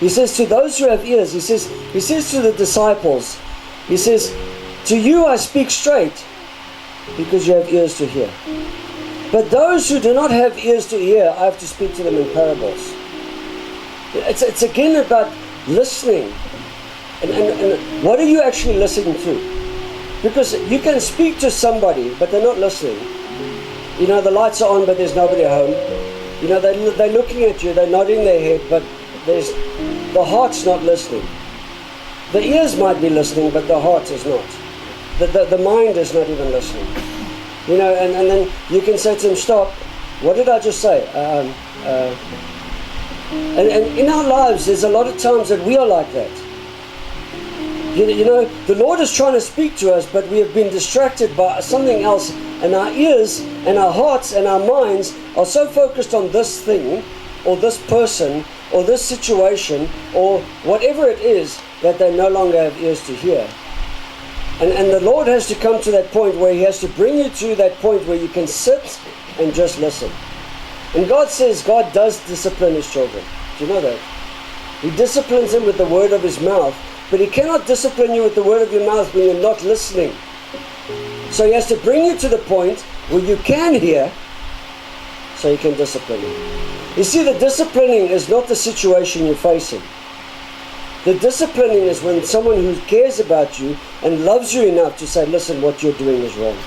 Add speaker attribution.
Speaker 1: He says to those who have ears, he says to the disciples, he says, to you I speak straight, because you have ears to hear. But those who do not have ears to hear, I have to speak to them in parables. It's again about listening. And what are you actually listening to? Because you can speak to somebody, but they're not listening. You know, the lights are on, but there's nobody home. You know, they're looking at you, they're nodding their head, but the heart's not listening. The ears might be listening, but the heart is not. The mind is not even listening. You know, and then you can say to them, stop, what did I just say? And in our lives, there's a lot of times that we are like that. You know, the Lord is trying to speak to us, but we have been distracted by something else, and our ears and our hearts and our minds are so focused on this thing, or this person, or this situation, or whatever it is, that they no longer have ears to hear. And the Lord has to come to that point where He has to bring you to that point where you can sit and just listen. And God says God does discipline His children. Do you know that? He disciplines them with the word of His mouth, but He cannot discipline you with the word of your mouth when you're not listening. So He has to bring you to the point where you can hear, so He can discipline you. You see, the disciplining is not the situation you're facing. The disciplining is when someone who cares about you and loves you enough to say, listen, what you're doing is wrong.